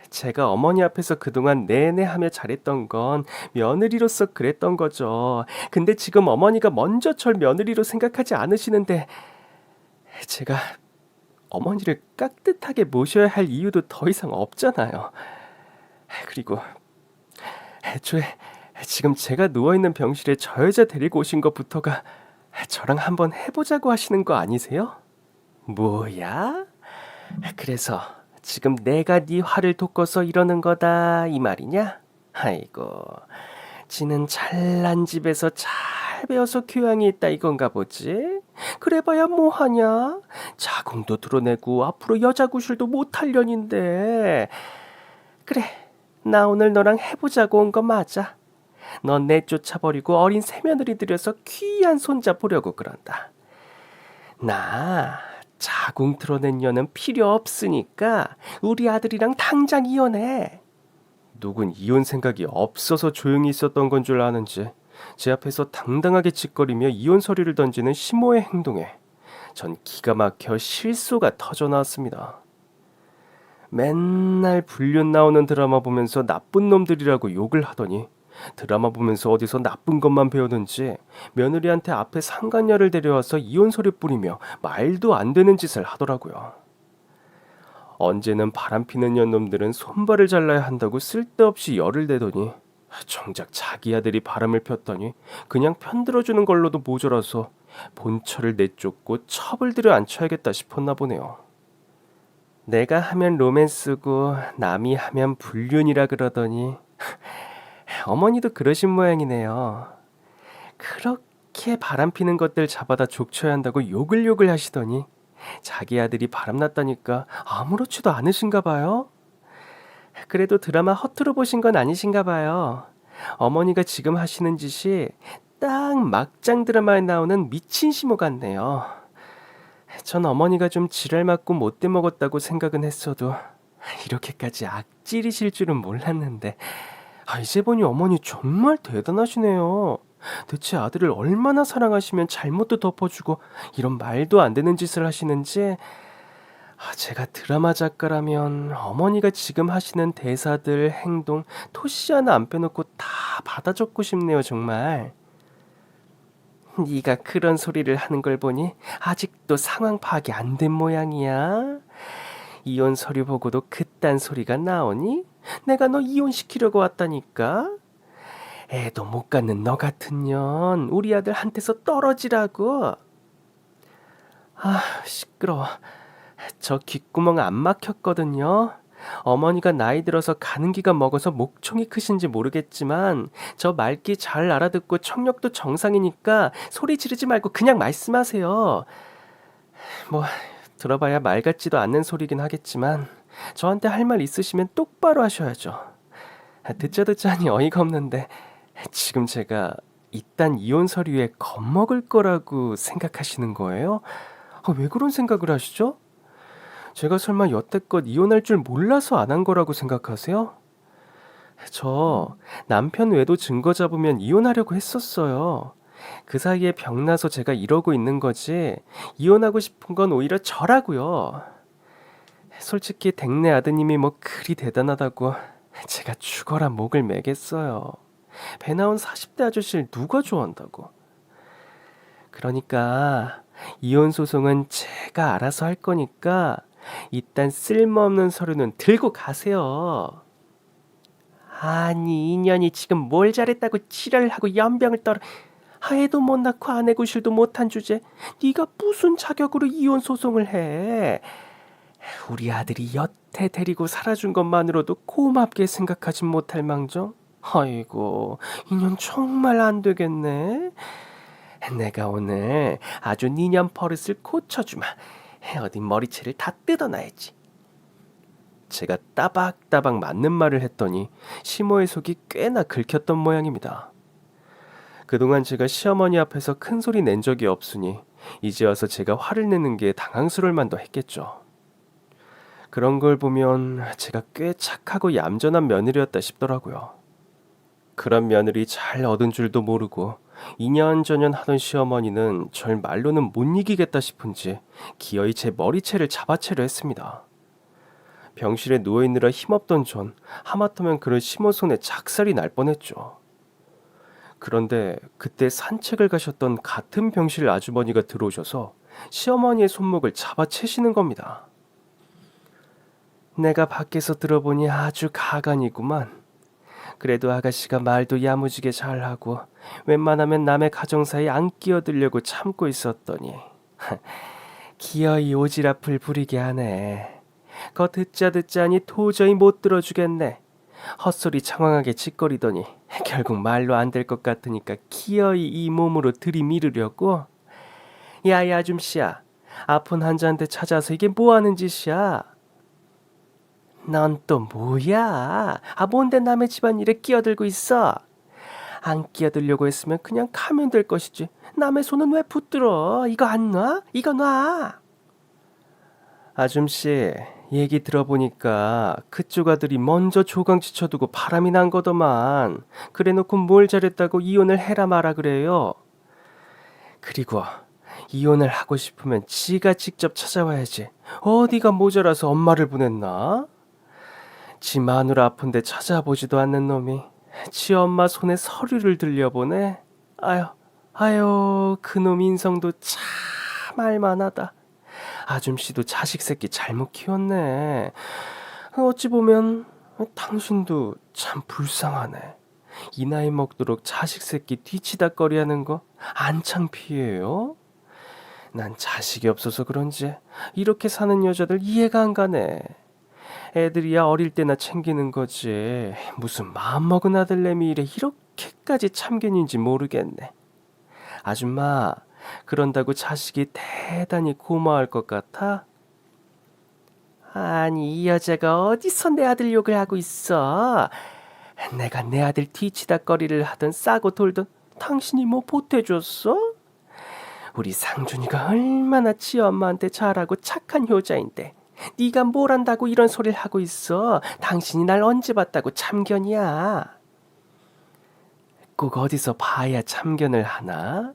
제가 어머니 앞에서 그동안 내내 하며 잘했던 건 며느리로서 그랬던 거죠. 근데 지금 어머니가 먼저 절 며느리로 생각하지 않으시는데 제가 어머니를 깍듯하게 모셔야 할 이유도 더 이상 없잖아요. 그리고 애초에 지금 제가 누워있는 병실에 저 여자 데리고 오신 것부터가 저랑 한번 해보자고 하시는 거 아니세요? 뭐야? 그래서 지금 내가 네 화를 돋궈서 이러는 거다 이 말이냐? 아이고, 지는 잘난 집에서 잘 배워서 교양이 있다 이건가 보지? 그래봐야 뭐하냐? 자궁도 드러내고 앞으로 여자 구실도 못할 년인데. 그래, 나 오늘 너랑 해보자고 온 거 맞아. 넌 내쫓아버리고 어린 새며느리 들여서 귀한 손자 보려고 그런다. 나 자궁 드러낸 년은 필요 없으니까 우리 아들이랑 당장 이혼해. 누군 이혼 생각이 없어서 조용히 있었던 건 줄 아는지 제 앞에서 당당하게 짓거리며 이혼 서류를 던지는 시모의 행동에 전 기가 막혀 실소가 터져 나왔습니다. 맨날 불륜 나오는 드라마 보면서 나쁜 놈들이라고 욕을 하더니 드라마 보면서 어디서 나쁜 것만 배우는지 며느리한테 앞에 상간녀를 데려와서 이혼 서류 뿌리며 말도 안 되는 짓을 하더라고요. 언제는 바람피는 년놈들은 손발을 잘라야 한다고 쓸데없이 열을 내더니 정작 자기 아들이 바람을 폈더니 그냥 편들어주는 걸로도 모자라서 본처를 내쫓고 첩을 들여 앉혀야겠다 싶었나 보네요. 내가 하면 로맨스고 남이 하면 불륜이라 그러더니 어머니도 그러신 모양이네요. 그렇게 바람피는 것들 잡아다 족쳐야 한다고 욕을 하시더니 자기 아들이 바람났다니까 아무렇지도 않으신가 봐요. 그래도 드라마 허투루 보신 건 아니신가 봐요. 어머니가 지금 하시는 짓이 딱 막장 드라마에 나오는 미친 시모 같네요. 전 어머니가 좀 지랄 맞고 못돼 먹었다고 생각은 했어도 이렇게까지 악질이실 줄은 몰랐는데 이제 보니 어머니 정말 대단하시네요. 대체 아들을 얼마나 사랑하시면 잘못도 덮어주고 이런 말도 안 되는 짓을 하시는지. 제가 드라마 작가라면 어머니가 지금 하시는 대사들, 행동, 토시 하나 안 빼놓고 다 받아 적고 싶네요, 정말. 네가 그런 소리를 하는 걸 보니 아직도 상황 파악이 안 된 모양이야. 이혼 서류 보고도 그딴 소리가 나오니? 내가 너 이혼시키려고 왔다니까. 애도 못 갖는 너 같은 년 우리 아들 한테서 떨어지라고. 시끄러워. 저 귓구멍 안 막혔거든요. 어머니가 나이 들어서 가는 기가 먹어서 목청이 크신지 모르겠지만 저 말귀 잘 알아듣고 청력도 정상이니까 소리 지르지 말고 그냥 말씀하세요. 뭐 들어봐야 말 같지도 않는 소리긴 하겠지만 저한테 할 말 있으시면 똑바로 하셔야죠. 듣자니 어이가 없는데 지금 제가 이딴 이혼 서류에 겁먹을 거라고 생각하시는 거예요? 왜 그런 생각을 하시죠? 제가 설마 여태껏 이혼할 줄 몰라서 안 한 거라고 생각하세요? 저 남편 외도 증거 잡으면 이혼하려고 했었어요. 그 사이에 병나서 제가 이러고 있는 거지 이혼하고 싶은 건 오히려 저라고요. 솔직히 댁내 아드님이 뭐 그리 대단하다고 제가 죽어라 목을 매겠어요. 배 나온 40대 아저씨를 누가 좋아한다고. 그러니까 이혼 소송은 제가 알아서 할 거니까 이딴 쓸모없는 서류는 들고 가세요. 아니 인연이 지금 뭘 잘했다고 지랄을 하고 연병을 떨어. 애도 못 낳고 아내 구실도 못한 주제 네가 무슨 자격으로 이혼 소송을 해. 우리 아들이 여태 데리고 살아준 것만으로도 고맙게 생각하진 못할 망정. 아이고 인연 정말 안 되겠네. 내가 오늘 아주 니년 버릇을 고쳐주마. 어디 머리채를 다 뜯어놔야지. 제가 따박따박 맞는 말을 했더니 시모의 속이 꽤나 긁혔던 모양입니다. 그동안 제가 시어머니 앞에서 큰 소리 낸 적이 없으니 이제 와서 제가 화를 내는 게 당황스러울 만도 했겠죠. 그런 걸 보면 제가 꽤 착하고 얌전한 며느리였다 싶더라고요. 그런 며느리 잘 얻은 줄도 모르고 2년 전년 하던 시어머니는 절 말로는 못 이기겠다 싶은지 기어이 제 머리채를 잡아채려 했습니다. 병실에 누워있느라 힘없던 전 하마터면 그런 시모 손에 작살이 날 뻔했죠. 그런데 그때 산책을 가셨던 같은 병실 아주머니가 들어오셔서 시어머니의 손목을 잡아채시는 겁니다. 내가 밖에서 들어보니 아주 가관이구만. 그래도 아가씨가 말도 야무지게 잘하고 웬만하면 남의 가정사에 안 끼어들려고 참고 있었더니 기어이 오지랖을 부리게 하네. 거 듣자니 도저히 못 들어주겠네. 헛소리 장황하게 짓거리더니 결국 말로 안 될 것 같으니까 기어이 이 몸으로 들이밀으려고. 야이 아줌씨야, 아픈 환자한테 찾아서 이게 뭐하는 짓이야? 넌 또 뭐야? 뭔데 남의 집안일에 끼어들고 있어? 안 끼어들려고 했으면 그냥 가면 될 것이지. 남의 손은 왜 붙들어? 이거 안 놔? 이거 놔. 아줌씨, 얘기 들어보니까 그쪽 아들이 먼저 조강지 쳐두고 바람이 난 거더만. 그래놓고 뭘 잘했다고 이혼을 해라 마라 그래요. 그리고 이혼을 하고 싶으면 지가 직접 찾아와야지. 어디가 모자라서 엄마를 보냈나? 지 마누라 아픈데 찾아보지도 않는 놈이 지 엄마 손에 서류를 들려보네. 아유 그놈 인성도 참 알만하다. 아줌씨도 자식 새끼 잘못 키웠네. 어찌 보면 당신도 참 불쌍하네. 이 나이 먹도록 자식 새끼 뒤치다꺼리 하는 거 안 창피해요? 난 자식이 없어서 그런지 이렇게 사는 여자들 이해가 안 가네. 애들이야 어릴 때나 챙기는 거지. 무슨 마음먹은 아들내미 일에 이렇게까지 참견인지 모르겠네. 아줌마, 그런다고 자식이 대단히 고마울 것 같아? 아니, 이 여자가 어디서 내 아들 욕을 하고 있어? 내가 내 아들 뒤치다꺼리를 하던 싸고 돌던 당신이 뭐 보태줬어? 우리 상준이가 얼마나 지 엄마한테 잘하고 착한 효자인데 네가 뭘 안다고 이런 소리를 하고 있어? 당신이 날 언제 봤다고 참견이야? 꼭 어디서 봐야 참견을 하나?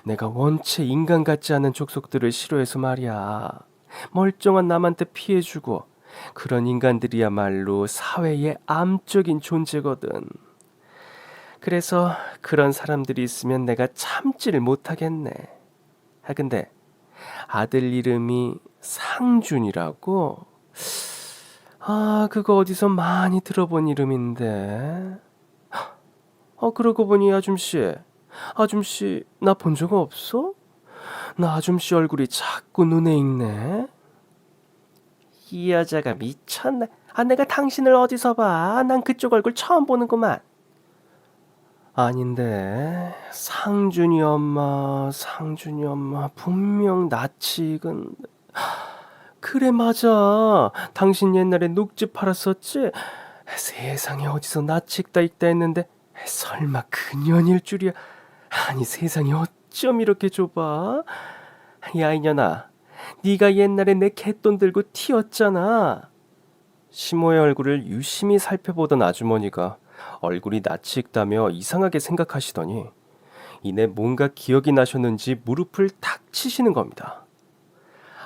내가 원체 인간 같지 않은 족속들을 싫어해서 말이야. 멀쩡한 남한테 피해주고 그런 인간들이야말로 사회의 암적인 존재거든. 그래서 그런 사람들이 있으면 내가 참지를 못하겠네. 근데 아들 이름이 상준이라고? 그거 어디서 많이 들어본 이름인데. 그러고 보니 아줌씨 나 본 적 없어? 나 아줌씨 얼굴이 자꾸 눈에 익네. 이 여자가 미쳤네. 내가 당신을 어디서 봐? 난 그쪽 얼굴 처음 보는구만. 아닌데, 상준이 엄마 분명 낯이 익은. 그래, 맞아. 당신 옛날에 녹즙 팔았었지? 세상에 어디서 낯이 익다 했는데 설마 그년일 줄이야. 아니, 세상이 어쩜 이렇게 좁아? 야, 이년아, 네가 옛날에 내 갯돈 들고 튀었잖아. 시모의 얼굴을 유심히 살펴보던 아주머니가 얼굴이 낯이 익다며 이상하게 생각하시더니 이내 뭔가 기억이 나셨는지 무릎을 탁 치시는 겁니다.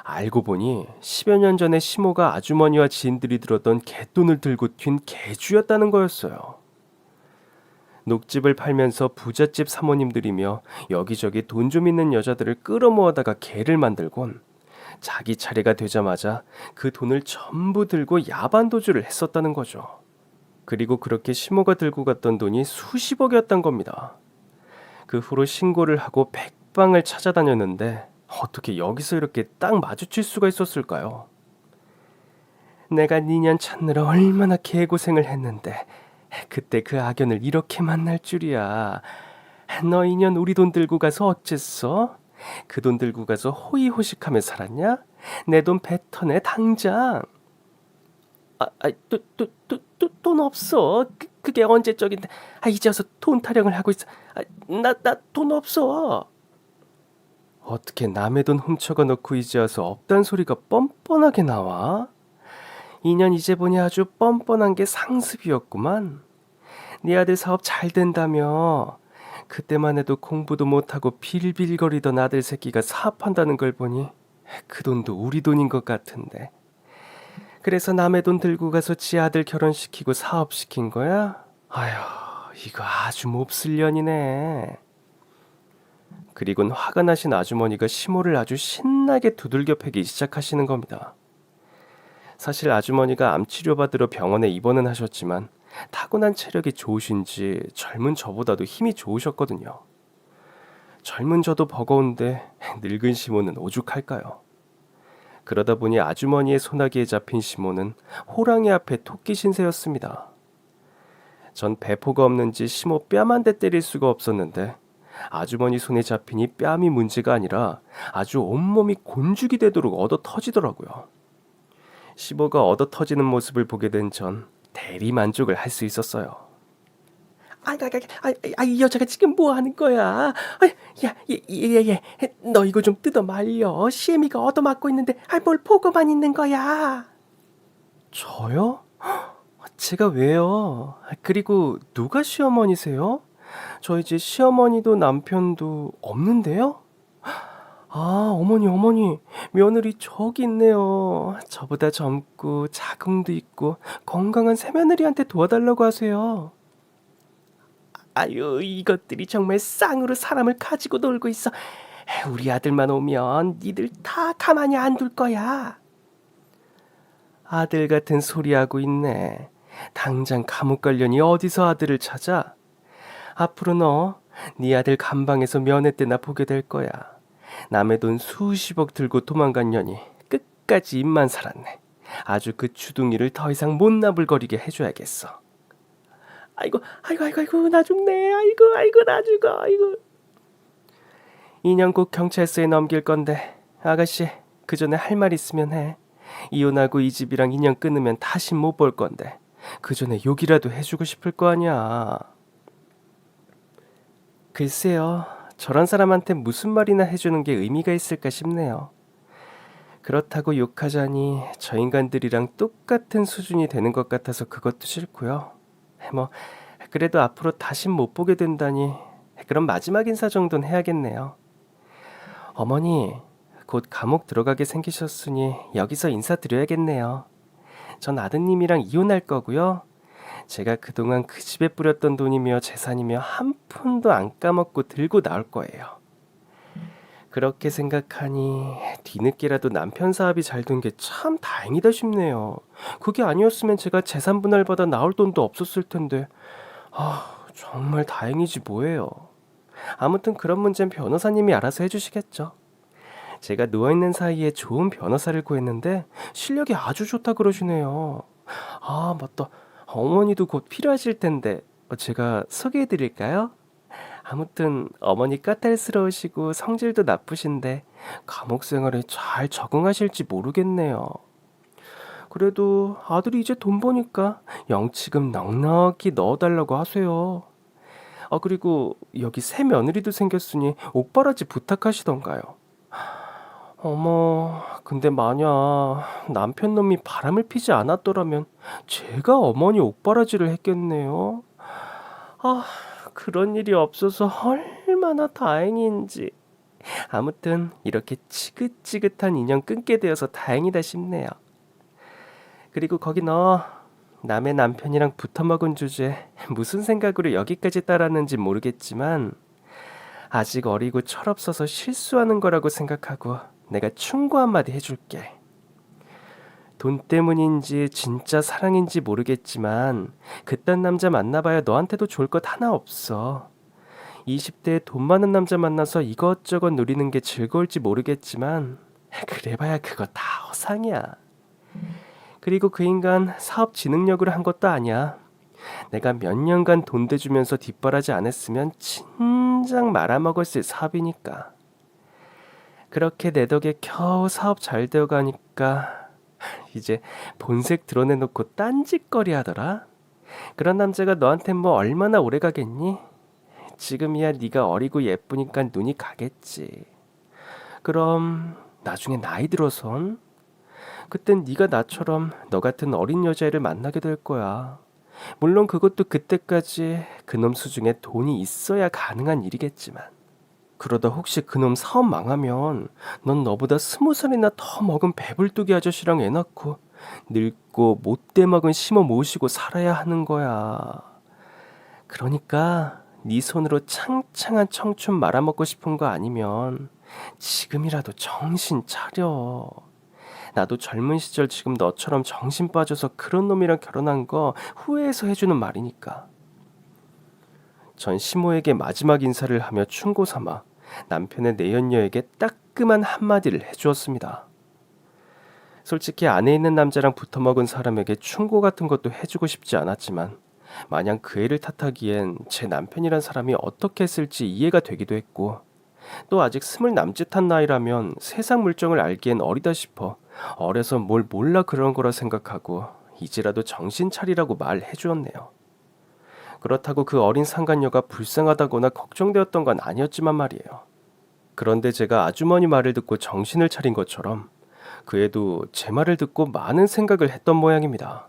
알고 보니 10여 년 전에 시모가 아주머니와 지인들이 들었던 갯돈을 들고 튄 개주였다는 거였어요. 녹집을 팔면서 부잣집 사모님들이며 여기저기 돈 좀 있는 여자들을 끌어모아다가 개를 만들곤 자기 차례가 되자마자 그 돈을 전부 들고 야반도주를 했었다는 거죠. 그리고 그렇게 시모가 들고 갔던 돈이 수십억이었단 겁니다. 그 후로 신고를 하고 백방을 찾아다녔는데 어떻게 여기서 이렇게 딱 마주칠 수가 있었을까요? 내가 니년 찾느라 얼마나 개고생을 했는데 그때 그 악연을 이렇게 만날 줄이야. 너 이년 우리 돈 들고 가서 어쨌어? 그 돈 들고 가서 호의호식하며 살았냐? 내 돈 뱉어내 당장. 돈 없어. 그게 언제적인데. 이제 와서 돈 타령을 하고 있어. 나 돈 없어. 어떻게 남의 돈 훔쳐가 놓고 이제 와서 없단 소리가 뻔뻔하게 나와? 2년 이제 보니 아주 뻔뻔한 게 상습이었구만. 네 아들 사업 잘 된다며. 그때만 해도 공부도 못하고 빌빌거리던 아들 새끼가 사업한다는 걸 보니 그 돈도 우리 돈인 것 같은데. 그래서 남의 돈 들고 가서 지 아들 결혼시키고 사업시킨 거야? 아휴, 이거 아주 몹쓸 년이네. 그리곤 화가 나신 아주머니가 시모를 아주 신나게 두들겨 패기 시작하시는 겁니다. 사실 아주머니가 암치료 받으러 병원에 입원은 하셨지만 타고난 체력이 좋으신지 젊은 저보다도 힘이 좋으셨거든요. 젊은 저도 버거운데 늙은 시모는 오죽할까요? 그러다 보니 아주머니의 소나기에 잡힌 시모는 호랑이 앞에 토끼 신세였습니다. 전 배포가 없는지 시모 뺨 한 대 때릴 수가 없었는데 아주머니 손에 잡히니 뺨이 문제가 아니라 아주 온몸이 곤죽이 되도록 얻어 터지더라고요. 시모가 얻어 터지는 모습을 보게 된 전 대리 만족을 할 수 있었어요. 이 여자가 지금 뭐 하는 거야? 얘, 너 이거 좀 뜯어 말려. 시애미가 얻어맞고 있는데, 뭘 보고만 있는 거야? 저요? 제가 왜요? 그리고 누가 시어머니세요? 저 이제 시어머니도 남편도 없는데요? 어머니, 며느리 저기 있네요. 저보다 젊고 자궁도 있고 건강한 새며느리한테 도와달라고 하세요. 아유, 이것들이 정말 쌍으로 사람을 가지고 놀고 있어. 우리 아들만 오면 니들 다 가만히 안 둘 거야. 아들 같은 소리하고 있네. 당장 감옥 가려니 어디서 아들을 찾아? 앞으로 너, 네 아들 감방에서 면회 때나 보게 될 거야. 남의 돈 수십억 들고 도망간 년이 끝까지 입만 살았네. 아주 그 주둥이를 더 이상 못 나불거리게 해줘야겠어. 아이고, 아이고, 아이고, 아이고, 나 죽네. 아이고, 아이고, 나 죽어. 아이고. 2년 곧 경찰서에 넘길 건데, 아가씨, 그 전에 할 말 있으면 해. 이혼하고 이 집이랑 인연 끊으면 다시 못 볼 건데, 그 전에 욕이라도 해주고 싶을 거 아니야. 글쎄요, 저런 사람한테 무슨 말이나 해주는 게 의미가 있을까 싶네요. 그렇다고 욕하자니 저 인간들이랑 똑같은 수준이 되는 것 같아서 그것도 싫고요. 뭐 그래도 앞으로 다신 못 보게 된다니 그럼 마지막 인사 정도는 해야겠네요. 어머니, 곧 감옥 들어가게 생기셨으니 여기서 인사드려야겠네요. 전 아드님이랑 이혼할 거고요. 제가 그동안 그 집에 뿌렸던 돈이며 재산이며 한 푼도 안 까먹고 들고 나올 거예요. 그렇게 생각하니 뒤늦게라도 남편 사업이 잘 된 게 참 다행이다 싶네요. 그게 아니었으면 제가 재산 분할 받아 나올 돈도 없었을 텐데. 정말 다행이지 뭐예요. 아무튼 그런 문제는 변호사님이 알아서 해주시겠죠. 제가 누워있는 사이에 좋은 변호사를 구했는데 실력이 아주 좋다 그러시네요. 맞다. 어머니도 곧 필요하실 텐데 제가 소개해드릴까요? 아무튼 어머니 까탈스러우시고 성질도 나쁘신데 감옥 생활에 잘 적응하실지 모르겠네요. 그래도 아들이 이제 돈 버니까 영치금 넉넉히 넣어달라고 하세요. 그리고 여기 새 며느리도 생겼으니 옥바라지 부탁하시던가요. 어머, 근데 만약 남편 놈이 바람을 피지 않았더라면 제가 어머니 옥바라지를 했겠네요. 그런 일이 없어서 얼마나 다행인지. 아무튼 이렇게 지긋지긋한 인연 끊게 되어서 다행이다 싶네요. 그리고 거기 너 남의 남편이랑 붙어먹은 주제에 무슨 생각으로 여기까지 따랐는지 모르겠지만 아직 어리고 철없어서 실수하는 거라고 생각하고 내가 충고 한마디 해줄게. 돈 때문인지 진짜 사랑인지 모르겠지만 그딴 남자 만나봐야 너한테도 좋을 것 하나 없어. 20대에 돈 많은 남자 만나서 이것저것 누리는 게 즐거울지 모르겠지만 그래봐야 그거 다 허상이야. 그리고 그 인간 사업 진흥력으로 한 것도 아니야. 내가 몇 년간 돈 대주면서 뒷바라지 안 했으면 진작 말아먹었을 사업이니까. 그렇게 내 덕에 겨우 사업 잘 되어가니까 이제 본색 드러내놓고 딴짓거리 하더라. 그런 남자가 너한텐 뭐 얼마나 오래 가겠니? 지금이야 네가 어리고 예쁘니까 눈이 가겠지. 그럼 나중에 나이 들어선 그땐 네가 나처럼 너 같은 어린 여자애를 만나게 될 거야. 물론 그것도 그때까지 그놈 수중에 돈이 있어야 가능한 일이겠지만 그러다 혹시 그놈 사업 망하면 넌 너보다 20살이나 더 먹은 배불뚝이 아저씨랑 애 낳고 늙고 못돼 먹은 심어 모시고 살아야 하는 거야. 그러니까 네 손으로 창창한 청춘 말아먹고 싶은 거 아니면 지금이라도 정신 차려. 나도 젊은 시절 지금 너처럼 정신 빠져서 그런 놈이랑 결혼한 거 후회해서 해주는 말이니까. 전 시모에게 마지막 인사를 하며 충고 삼아 남편의 내연녀에게 따끔한 한마디를 해주었습니다. 솔직히 안에 있는 남자랑 붙어먹은 사람에게 충고 같은 것도 해주고 싶지 않았지만 마냥 그 애를 탓하기엔 제 남편이란 사람이 어떻게 했을지 이해가 되기도 했고 또 아직 20 남짓한 나이라면 세상 물정을 알기엔 어리다 싶어 어려서 뭘 몰라 그런 거라 생각하고 이제라도 정신 차리라고 말해 주었네요. 그렇다고 그 어린 상간녀가 불쌍하다거나 걱정되었던 건 아니었지만 말이에요. 그런데 제가 아주머니 말을 듣고 정신을 차린 것처럼 그 애도 제 말을 듣고 많은 생각을 했던 모양입니다.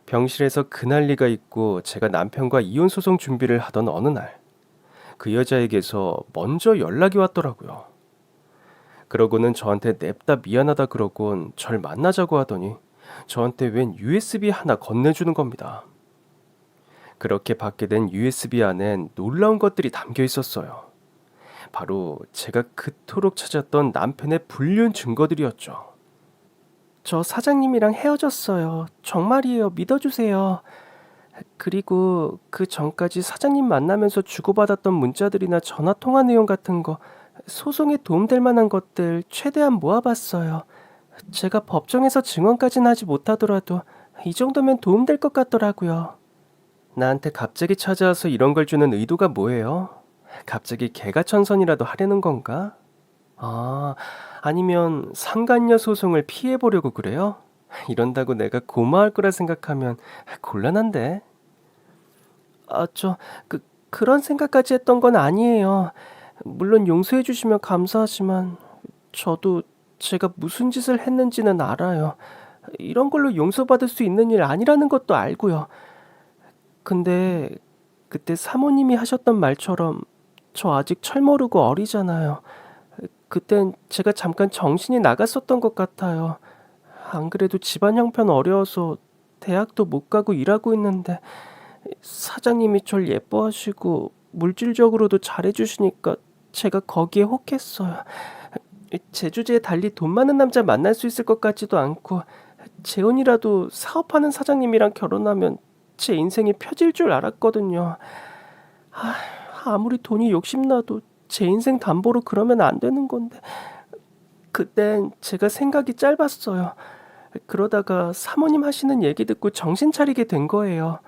병실에서 그 난리가 있고 제가 남편과 이혼 소송 준비를 하던 어느 날 그 여자에게서 먼저 연락이 왔더라고요. 그러고는 저한테 냅다 미안하다 그러곤 절 만나자고 하더니 저한테 웬 USB 하나 건네주는 겁니다. 그렇게 받게 된 USB 안엔 놀라운 것들이 담겨 있었어요. 바로 제가 그토록 찾았던 남편의 불륜 증거들이었죠. 저 사장님이랑 헤어졌어요. 정말이에요. 믿어주세요. 그리고 그 전까지 사장님 만나면서 주고받았던 문자들이나 전화통화 내용 같은 거 소송에 도움될 만한 것들 최대한 모아봤어요. 제가 법정에서 증언까지는 하지 못하더라도 이 정도면 도움될 것 같더라고요. 나한테 갑자기 찾아와서 이런 걸 주는 의도가 뭐예요? 갑자기 개가천선이라도 하려는 건가? 아, 아니면 상간녀 소송을 피해보려고 그래요? 이런다고 내가 고마울 거라 생각하면 곤란한데. 아, 그런 생각까지 했던 건 아니에요. 물론 용서해 주시면 감사하지만 저도 제가 무슨 짓을 했는지는 알아요. 이런 걸로 용서받을 수 있는 일 아니라는 것도 알고요. 근데 그때 사모님이 하셨던 말처럼 저 아직 철모르고 어리잖아요. 그땐 제가 잠깐 정신이 나갔었던 것 같아요. 안 그래도 집안 형편 어려워서 대학도 못 가고 일하고 있는데 사장님이 절 예뻐하시고 물질적으로도 잘해주시니까 제가 거기에 혹했어요. 제 주제에 달리 돈 많은 남자 만날 수 있을 것 같지도 않고 재혼이라도 사업하는 사장님이랑 결혼하면 제 인생이 펴질 줄 알았거든요. 아무리 돈이 욕심나도 제 인생 담보로 그러면 안 되는 건데 그땐 제가 생각이 짧았어요. 그러다가 사모님 하시는 얘기 듣고 정신 차리게 된 거예요.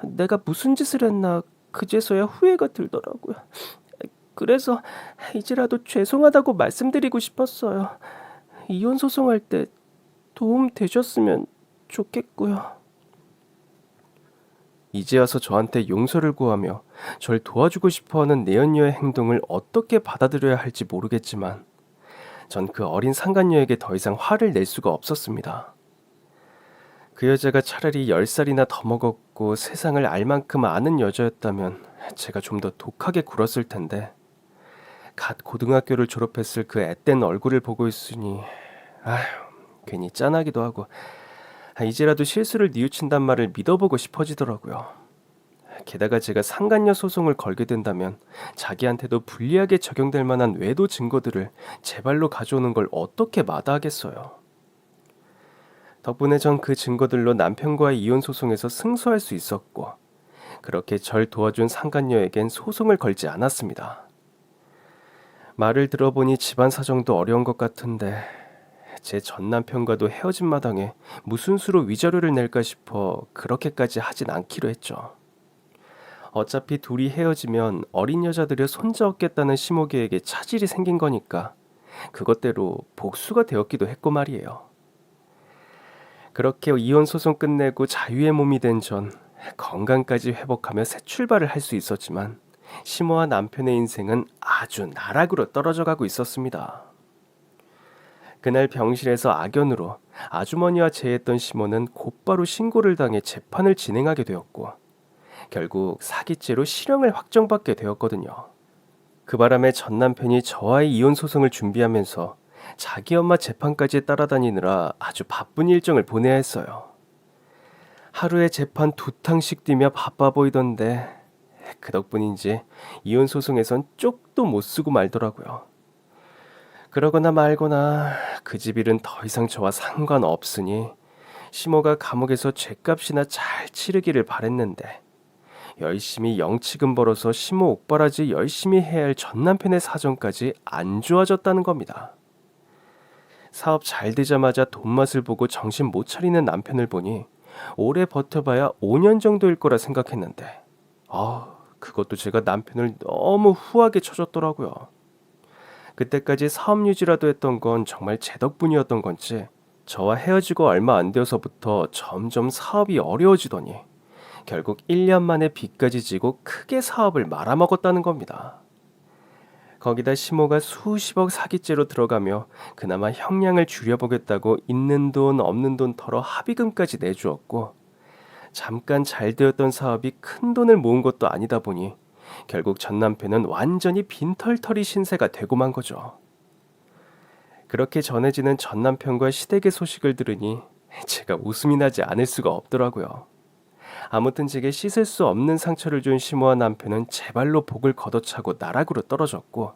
내가 무슨 짓을 했나 그제서야 후회가 들더라고요. 그래서 이제라도 죄송하다고 말씀드리고 싶었어요. 이혼 소송할 때 도움 되셨으면 좋겠고요. 이제 와서 저한테 용서를 구하며 절 도와주고 싶어하는 내연녀의 행동을 어떻게 받아들여야 할지 모르겠지만 전 그 어린 상간녀에게 더 이상 화를 낼 수가 없었습니다. 그 여자가 차라리 10살이나 더 먹었고 세상을 알 만큼 아는 여자였다면 제가 좀 더 독하게 굴었을 텐데 갓 고등학교를 졸업했을 그 앳된 얼굴을 보고 있으니 아휴 괜히 짠하기도 하고 이제라도 실수를 뉘우친단 말을 믿어보고 싶어지더라고요. 게다가 제가 상간녀 소송을 걸게 된다면 자기한테도 불리하게 적용될 만한 외도 증거들을 제 발로 가져오는 걸 어떻게 마다하겠어요. 덕분에 전 그 증거들로 남편과의 이혼 소송에서 승소할 수 있었고 그렇게 절 도와준 상간녀에겐 소송을 걸지 않았습니다. 말을 들어보니 집안 사정도 어려운 것 같은데 제 전 남편과도 헤어진 마당에 무슨 수로 위자료를 낼까 싶어 그렇게까지 하진 않기로 했죠. 어차피 둘이 헤어지면 어린 여자들을 손자 얻겠다는 시모계에게 차질이 생긴 거니까 그것대로 복수가 되었기도 했고 말이에요. 그렇게 이혼 소송 끝내고 자유의 몸이 된 전 건강까지 회복하며 새 출발을 할 수 있었지만 시모와 남편의 인생은 아주 나락으로 떨어져 가고 있었습니다. 그날 병실에서 악연으로 아주머니와 재했던 시모는 곧바로 신고를 당해 재판을 진행하게 되었고 결국 사기죄로 실형을 확정받게 되었거든요. 그 바람에 전 남편이 저와의 이혼 소송을 준비하면서 자기 엄마 재판까지 따라다니느라 아주 바쁜 일정을 보내야 했어요. 하루에 재판 2탕씩 뛰며 바빠 보이던데 그 덕분인지 이혼 소송에선 쪽도 못 쓰고 말더라고요. 그러거나 말거나 그 집 일은 더 이상 저와 상관없으니 시모가 감옥에서 죗값이나 잘 치르기를 바랬는데 열심히 영치금 벌어서 시모 옥바라지 열심히 해야 할 전 남편의 사정까지 안 좋아졌다는 겁니다. 사업 잘 되자마자 돈 맛을 보고 정신 못 차리는 남편을 보니 오래 버텨봐야 5년 정도일 거라 생각했는데 그것도 제가 남편을 너무 후하게 쳐줬더라고요. 그때까지 사업 유지라도 했던 건 정말 제 덕분이었던 건지 저와 헤어지고 얼마 안 되어서부터 점점 사업이 어려워지더니 결국 1년 만에 빚까지 지고 크게 사업을 말아먹었다는 겁니다. 거기다 시모가 수십억 사기죄로 들어가며 그나마 형량을 줄여보겠다고 있는 돈 없는 돈 털어 합의금까지 내주었고 잠깐 잘 되었던 사업이 큰 돈을 모은 것도 아니다 보니 결국 전 남편은 완전히 빈털터리 신세가 되고 만 거죠. 그렇게 전해지는 전 남편과 시댁의 소식을 들으니 제가 웃음이 나지 않을 수가 없더라고요. 아무튼 제게 씻을 수 없는 상처를 준 시모와 남편은 제 발로 복을 걷어차고 나락으로 떨어졌고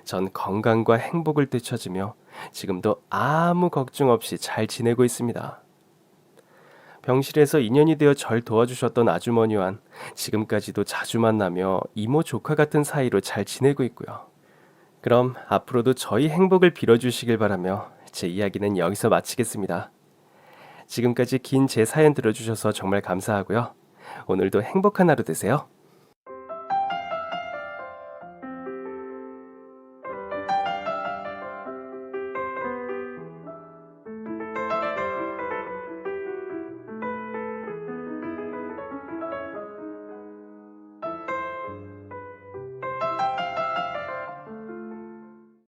전 건강과 행복을 되찾으며 지금도 아무 걱정 없이 잘 지내고 있습니다. 병실에서 인연이 되어 절 도와주셨던 아주머니와는 지금까지도 자주 만나며 이모 조카 같은 사이로 잘 지내고 있고요. 그럼 앞으로도 저희 행복을 빌어주시길 바라며 제 이야기는 여기서 마치겠습니다. 지금까지 긴 제 사연 들어주셔서 정말 감사하고요. 오늘도 행복한 하루 되세요.